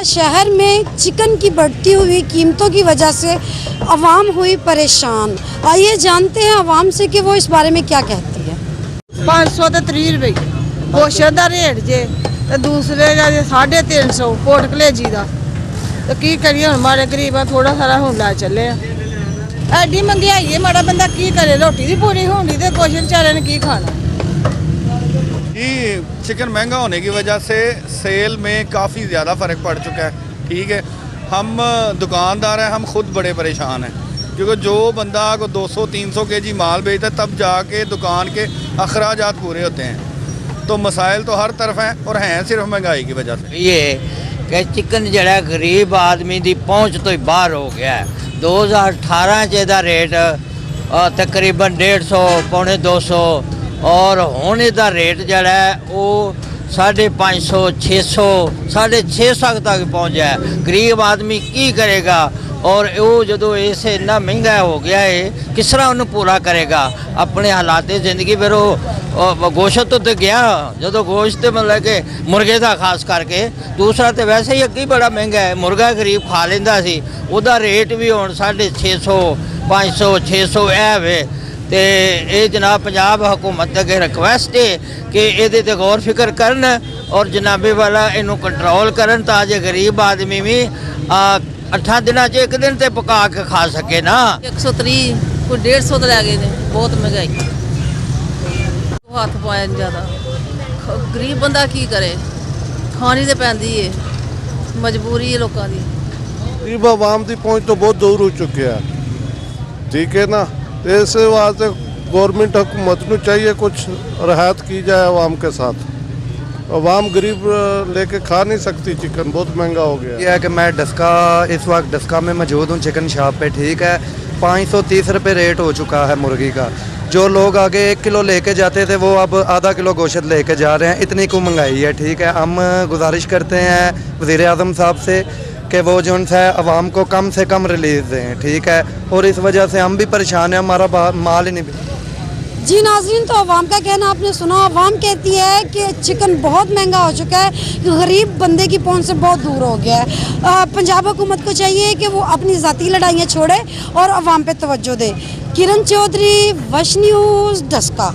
शहर में चिकन की बढ़ती हुई कीमतों की वजह से आवाम हुई परेशान। आइए जानते हैं आवाम से कि वो इस बारे में क्या कहती है। 500 तो 30 रुपये गोश्त का रेट जे तो दूसरे का 350 पोट कलेजी का तो की करिए हम माड़े गरीब थोड़ा सारा हूँ ला चले एडी महंगाई है माड़ा बंदा की करे रोटी भी पूरी होनी तो कुछ बेचारे ने की खाना। चिकन महंगा होने की वजह से सेल में काफ़ी ज़्यादा फ़र्क पड़ चुका है। ठीक है, हम दुकानदार हैं, हम खुद बड़े परेशान हैं क्योंकि जो बंदा को 200-300 केजी माल बेचता है तब जाके दुकान के अखराजात पूरे होते हैं। तो मसाइल तो हर तरफ हैं और हैं सिर्फ महंगाई की वजह से। ये कि चिकन जड़ा गरीब आदमी की पहुँच तो ही बाहर हो गया है। 2018 च इहदा रेट तकरीबन 150 पौने 200 और हुण इहदा रेट जड़ा है वो 550 600 650 तक पहुँच जाए। गरीब आदमी की करेगा और वो जो इसे इन्ना महंगा हो गया है किस तरह उन्हें पूरा करेगा अपने हालात जिंदगी। फिर वो गोश्त तो गया जो गोश्त मतलब कि मुर्गे का खास करके, दूसरा तो वैसे ही अगे बड़ा महंगा है। मुर्गा गरीब खा लेंदा सी, उहदा रेट भी हुण 650 500 600 है वे। तो ये जनाब पंजाब हुकूमत अगे रिक्वेस्ट है कि ये गौर फिक्र करन और जनाबे वाला इनू कंट्रोल करन ताकि गरीब आदमी भी 8 दिनों च एक दिन ते पका के खा सके ना। 130 कोई 150 तो लै गए ने, बहुत महंगाई हाथ पाया ज़्यादा। गरीब बंदा की करे, खानी तो पैंदी है, मजबूरी है लोगों की। गरीब आवाम की पहुँच तो बहुत दूर हो चुकी है। ठीक है ना, इस वास्ते गवर्नमेंट हुकूमत को चाहिए कुछ राहत की जाए आवाम के साथ। आवाम गरीब लेके खा नहीं सकती, चिकन बहुत महंगा हो गया। यह है कि मैं इस वक्त डस्का में मौजूद हूँ चिकन शॉप पे। ठीक है, 530 रुपये रेट हो चुका है मुर्गी का। जो लोग आगे 1 किलो लेके जाते थे वो अब आधा किलो गोश्त लेके जा रहे हैं, इतनी को महंगाई है। ठीक है, हम गुजारिश करते हैं वज़ीर आज़म साहब से कि वो जो है आवाम को कम से कम रिलीज़ दें। ठीक है, और इस वजह से हम भी परेशान हैं, हमारा माल ही नहीं। जी नाज़रीन, तो आवाम का कहना आपने सुना। आवाम कहती है कि चिकन बहुत महंगा हो चुका है, गरीब बंदे की पहुंच से बहुत दूर हो गया है। पंजाब हुकूमत को चाहिए कि वो अपनी ज़ाती लड़ाइयाँ छोड़े और आवाम पे तवज्जो दे। किरण चौधरी, वश न्यूज़, डस्का।